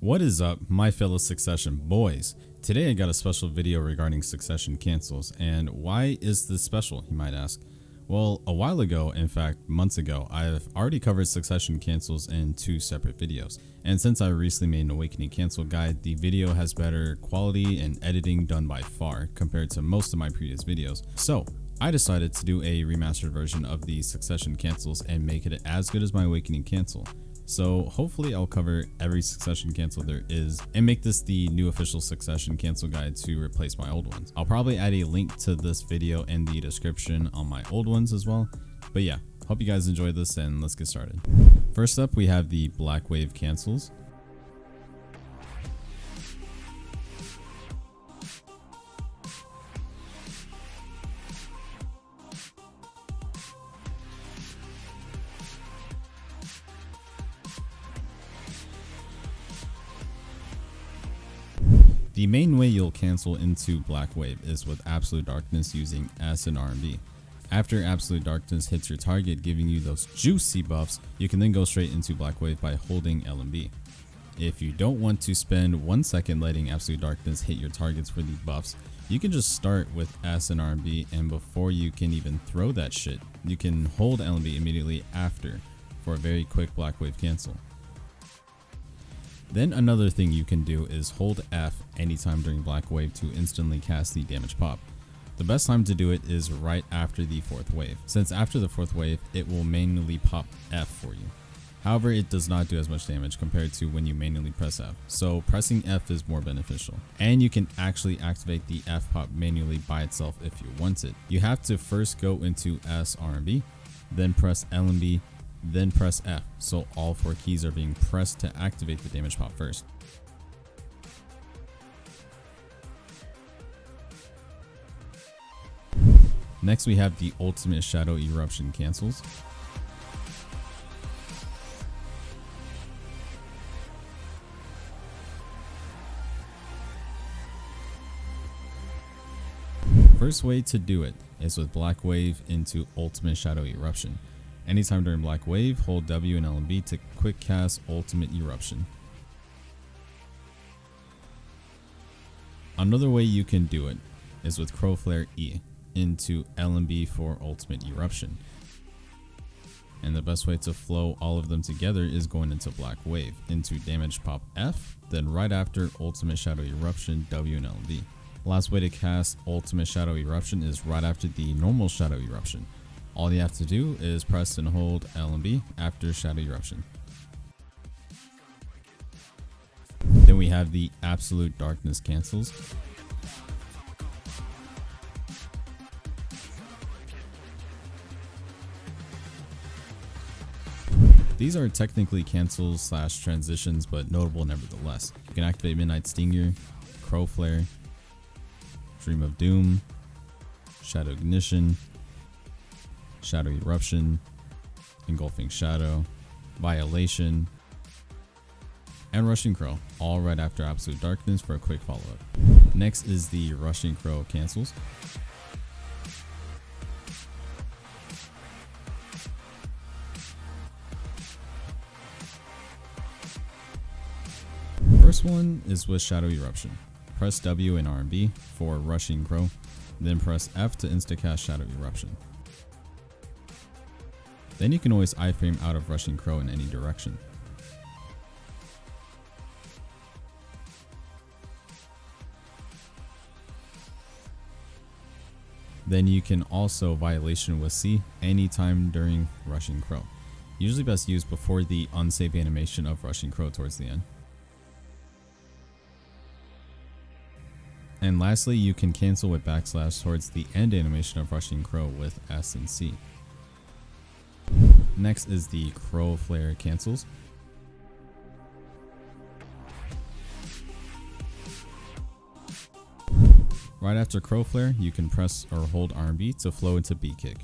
What is up, my fellow Succession boys? Today I got a special video regarding Succession cancels, and why is this special, you might ask? Well, a while ago, in fact months ago, I've already covered Succession cancels in 2 separate videos, and since I recently made an Awakening cancel guide, the video has better quality and editing done by far compared to most of my previous videos. So I decided to do a remastered version of the Succession cancels and make it as good as my Awakening cancel. So hopefully I'll cover every Succession cancel there is and make this the new official Succession cancel guide to replace my old ones. I'll probably add a link to this video in the description on my old ones as well. But yeah, hope you guys enjoyed this and let's get started. First up, we have the Black Wave cancels. The main way you'll cancel into Black Wave is with Absolute Darkness using S and R&B. After Absolute Darkness hits your target giving you those juicy buffs, you can then go straight into Black Wave by holding L and B. If you don't want to spend 1 second letting Absolute Darkness hit your targets for the buffs, you can just start with S and R&B, and before you can even throw that shit, you can hold L and B immediately after for a very quick Black Wave cancel. Then another thing you can do is hold F anytime during Black Wave to instantly cast the damage pop. The best time to do it is right after the 4th wave, since after the 4th wave it will manually pop F for you. However, it does not do as much damage compared to when you manually press F, so pressing F is more beneficial. And you can actually activate the F pop manually by itself if you want it. You have to first go into S, R, and B, then press L and B, then press F, so all 4 keys are being pressed to activate the damage pop first. Next we have the Ultimate Shadow Eruption cancels. First way to do it is with Black Wave into Ultimate Shadow Eruption. Anytime during Black Wave, hold W and L and B to quick cast Ultimate Eruption. Another way you can do it is with Crow Flare E into L and B for Ultimate Eruption. And the best way to flow all of them together is going into Black Wave, into Damage Pop F, then right after Ultimate Shadow Eruption, W and L and B. Last way to cast Ultimate Shadow Eruption is right after the normal Shadow Eruption. All you have to do is press and hold L and B after Shadow Eruption. Then we have the Absolute Darkness cancels. These are technically cancels slash transitions, but notable nevertheless. You can activate Midnight Stinger, Crow Flare, Dream of Doom, Shadow Ignition, Shadow Eruption, Engulfing Shadow, Violation, and Rushing Crow, all right after Absolute Darkness for a quick follow-up. Next is the Rushing Crow cancels. First one is with Shadow Eruption. Press W and R&B for Rushing Crow, then press F to insta-cast Shadow Eruption. Then you can always iframe out of Rushing Crow in any direction. Then you can also Violation with C anytime during Rushing Crow. Usually best used before the unsafe animation of Rushing Crow towards the end. And lastly, you can cancel with backslash towards the end animation of Rushing Crow with S and C. Next is the Crow Flare cancels. Right after Crow Flare, you can press or hold R&B to flow into B kick.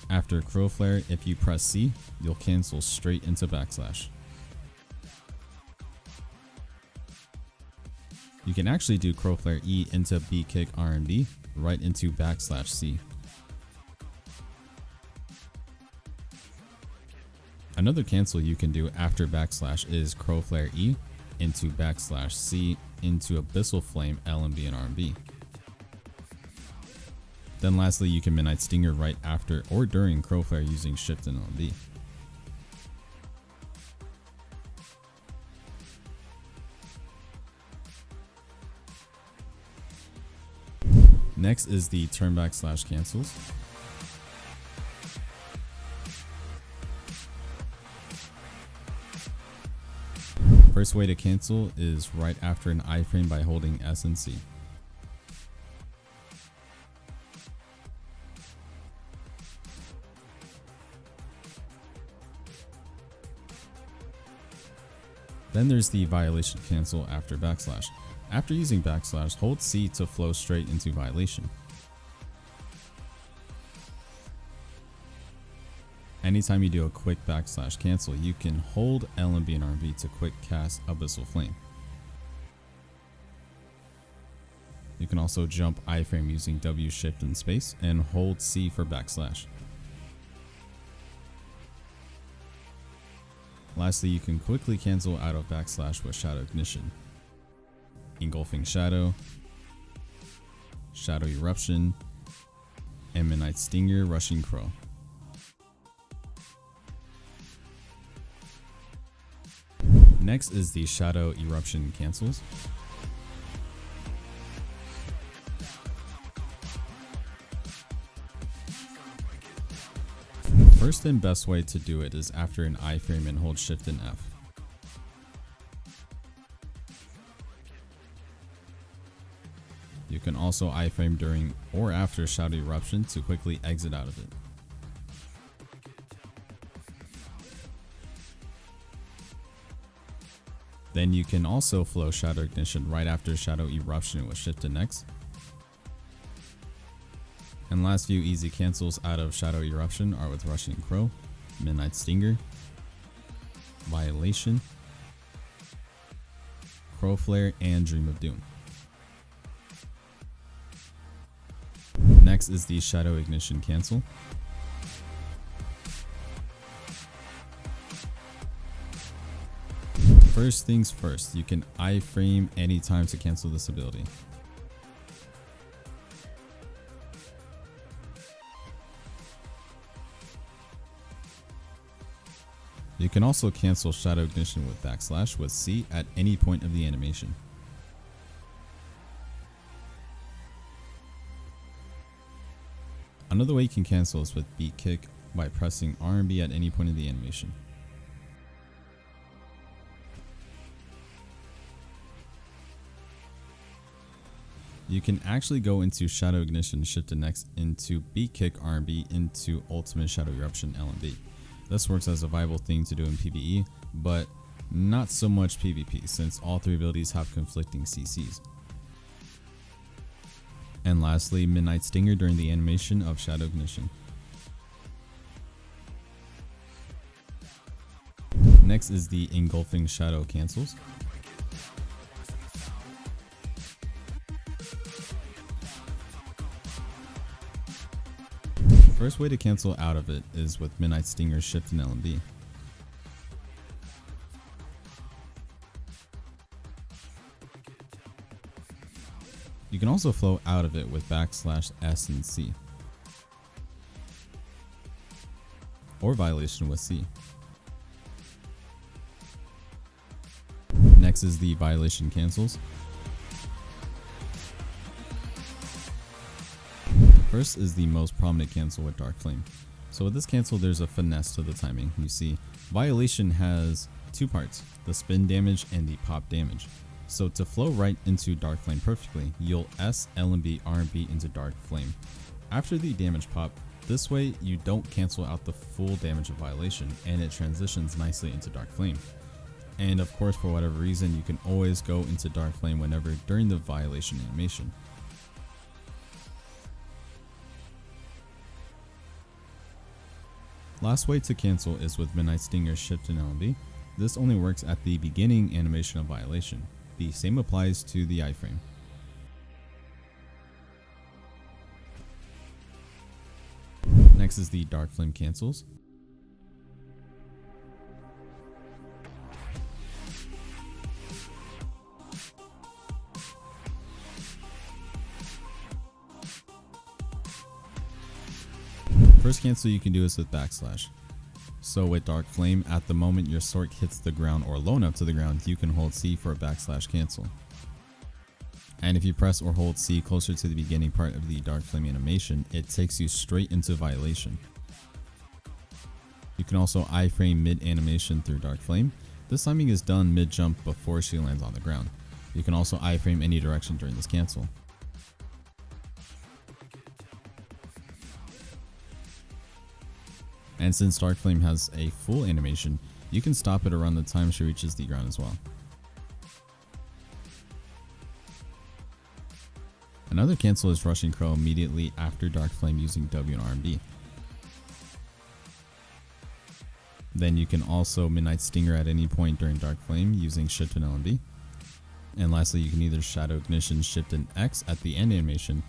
After Crow Flare, if you press C, you'll cancel straight into backslash. You can actually do Crow Flare E into B kick R&B right into backslash C. Another cancel you can do after backslash is crow flare E into backslash C into abyssal flame LMB and RMB. Then lastly, you can midnight stinger right after or during crow flare using shift and LMB. Next is the turn backslash cancels. First way to cancel is right after an iframe by holding S and C. Then there's the violation cancel after backslash. After using backslash, hold C to flow straight into violation. Anytime you do a quick backslash cancel, you can hold LMB and RB to quick cast abyssal flame. You can also jump iframe using W shift and space and hold C for backslash. Lastly, you can quickly cancel out of backslash with shadow ignition, engulfing shadow, shadow eruption, and midnight stinger rushing crow. Next is the shadow eruption cancels. The first and best way to do it is after an iframe and hold shift and F. You can also iframe during or after shadow eruption to quickly exit out of it. Then you can also flow shadow ignition right after shadow eruption with shift and X. And last few easy cancels out of shadow eruption are with rushing crow, midnight stinger, violation, crow flare, and dream of doom. Next is the shadow ignition cancel. First things first, you can iframe anytime to cancel this ability. You can also cancel shadow ignition with backslash with C at any point of the animation. Another way you can cancel is with beat kick by pressing R and B at any point of the animation. You can actually go into shadow ignition, shift and X into beat kick R&B into ultimate shadow eruption LMB. This works as a viable thing to do in PvE, but not so much PvP since all three abilities have conflicting CCs. And lastly, midnight stinger during the animation of shadow ignition. Next is the engulfing shadow cancels. First way to cancel out of it is with midnight stinger, shift and LMB. You can also flow out of it with backslash S and C, or violation with C. Next is the violation cancels. First is the most prominent cancel with Dark Flame. So with this cancel, there's a finesse to the timing. You see, violation has two parts, the spin damage and the pop damage. So to flow right into Dark Flame perfectly, you'll S, LMB, RB into Dark Flame. After the damage pop, this way you don't cancel out the full damage of violation and it transitions nicely into Dark Flame. And of course, for whatever reason, you can always go into Dark Flame whenever during the violation animation. Last way to cancel is with midnight stinger, shift and LMB. This only works at the beginning animation of violation. The same applies to the iframe. Next is the Dark Flame cancels. First cancel you can do is with backslash. So with Dark Flame, at the moment your Sorc hits the ground or low enough to the ground, you can hold C for a backslash cancel. And if you press or hold C closer to the beginning part of the Dark Flame animation, it takes you straight into Violation. You can also iframe mid-animation through Dark Flame. This timing is done mid-jump before she lands on the ground. You can also iframe any direction during this cancel. And since Dark Flame has a full animation, you can stop it around the time she reaches the ground as well. Another cancel is Rushing Crow immediately after Dark Flame using W and R&B. Then you can also Midnight Stinger at any point during Dark Flame using Shift and L&B. And lastly, you can either Shadow Ignition Shift and X at the end animation,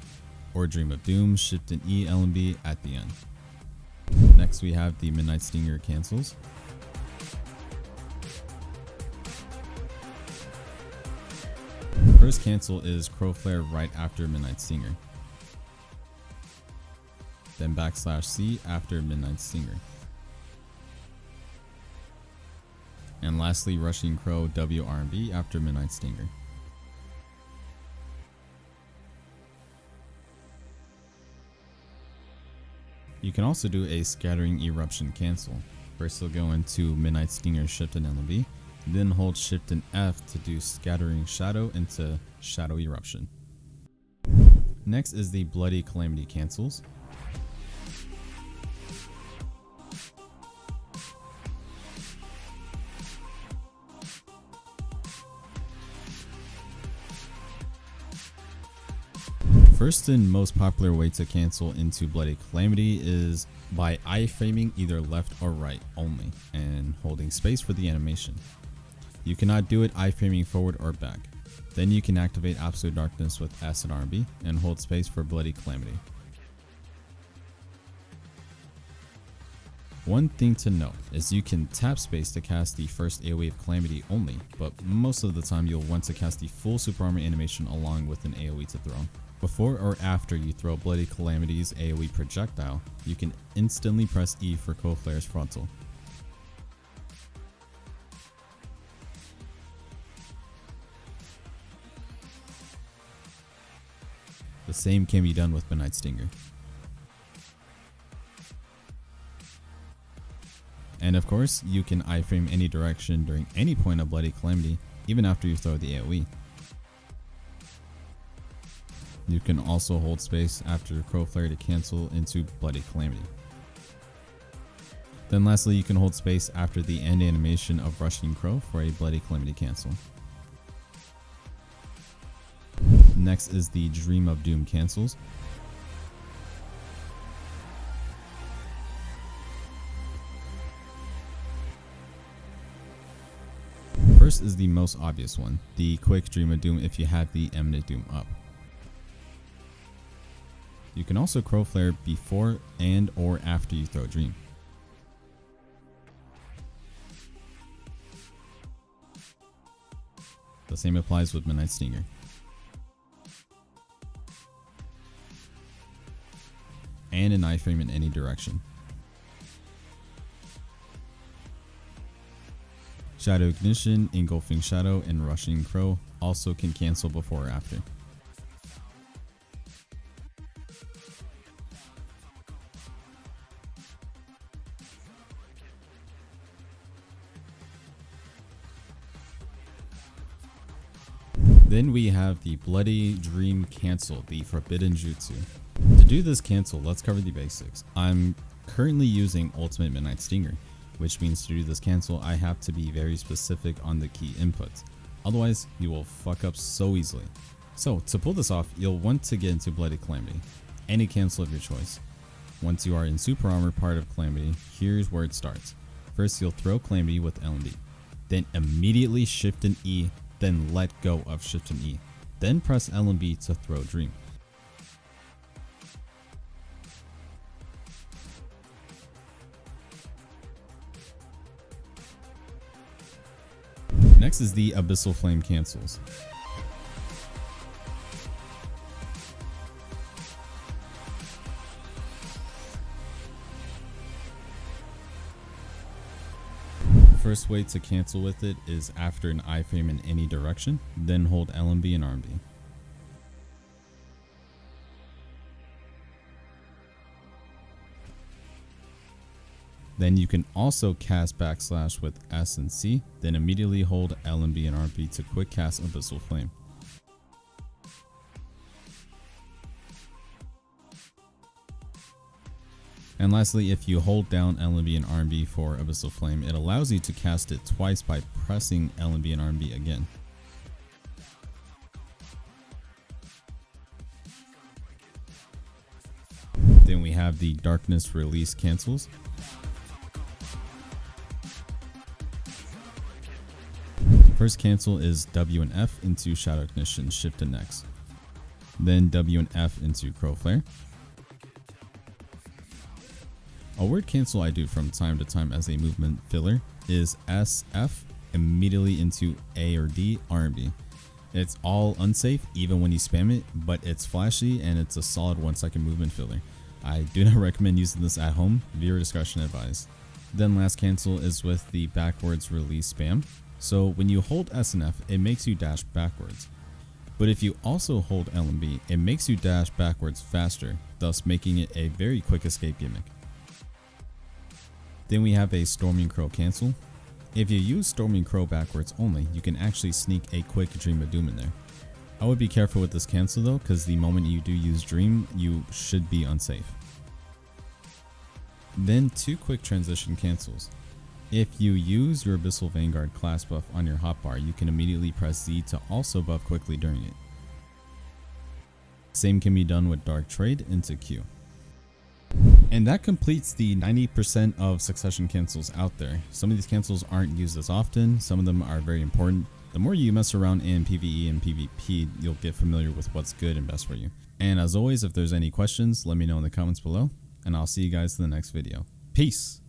or Dream of Doom Shift and E L&B at the end. Next we have the Midnight Stinger cancels. First cancel is Crow Flare right after Midnight Stinger. Then backslash C after Midnight Stinger. And lastly, Rushing Crow W R&B after Midnight Stinger. You can also do a Scattering Eruption cancel. First you'll go into Midnight Stinger Shift and L&B, then hold Shift and F to do Scattering Shadow into Shadow Eruption. Next is the Bloody Calamity cancels. First and most popular way to cancel into Bloody Calamity is by iframing either left or right only and holding space for the animation. You cannot do it iframing forward or back. Then you can activate Absolute Darkness with S and R&B and hold space for Bloody Calamity. One thing to note is you can tap space to cast the first AoE of Calamity only, but most of the time you'll want to cast the full Super Armor animation along with an AoE to throw. Before or after you throw Bloody Calamity's AoE projectile, you can instantly press E for Crow Flare's frontal. The same can be done with Midnight Stinger. And of course, you can iframe any direction during any point of Bloody Calamity, even after you throw the AoE. You can also hold space after Crow Flare to cancel into Bloody Calamity. Then lastly, you can hold space after the end animation of Rushing Crow for a Bloody Calamity cancel. Next is the Dream of Doom cancels. First is the most obvious one, the quick Dream of Doom if you have the Eminent Doom up. You can also Crow Flare before and or after you throw Dream. The same applies with Midnight Stinger. And an iframe in any direction. Shadow Ignition, Engulfing Shadow, and Rushing Crow also can cancel before or after. Then we have the Bloody Dream cancel, the Forbidden Jutsu. To do this cancel, let's cover the basics. I'm currently using Ultimate Midnight Stinger, which means to do this cancel, I have to be very specific on the key inputs. Otherwise, you will fuck up so easily. So to pull this off, you'll want to get into Bloody Calamity, any cancel of your choice. Once you are in Super Armor part of Calamity, here's where it starts. First, you'll throw Calamity with L&B, then immediately Shift and E, then let go of Shift and E, then press L&B to throw Dream. Next is the Abyssal Flame cancels. first way to cancel with it is after an iframe in any direction, then hold LMB and RMB. Then you can also cast backslash with S and C, then immediately hold LMB and RMB to quick cast Abyssal Flame. And lastly, if you hold down LMB and RMB for Abyssal Flame, it allows you to cast it twice by pressing LMB and RMB again. Then we have the Darkness Release cancels. First cancel is W and F into Shadow Ignition, Shift and X. Then W and F into Crow Flare. A word cancel I do from time to time as a movement filler is SF immediately into A or D RMB. It's all unsafe even when you spam it, but it's flashy and it's a solid 1 second movement filler. I do not recommend using this at home, viewer discretion advised. Then last cancel is with the backwards release spam. So when you hold S and F, it makes you dash backwards. But if you also hold L and B, it makes you dash backwards faster, thus making it a very quick escape gimmick. Then we have a Storming Crow cancel. If you use Storming Crow backwards only, you can actually sneak a quick Dream of Doom in there. I would be careful with this cancel though, because the moment you do use Dream, you should be unsafe. Then 2 quick transition cancels. If you use your Abyssal Vanguard class buff on your hotbar, you can immediately press Z to also buff quickly during it. Same can be done with Dark Trade into Q. And that completes the 90% of succession cancels out there. Some of these cancels aren't used as often, some of them are very important. The more you mess around in PvE and PvP, you'll get familiar with what's good and best for you. And as always, if there's any questions, let me know in the comments below, and I'll see you guys in the next video. Peace!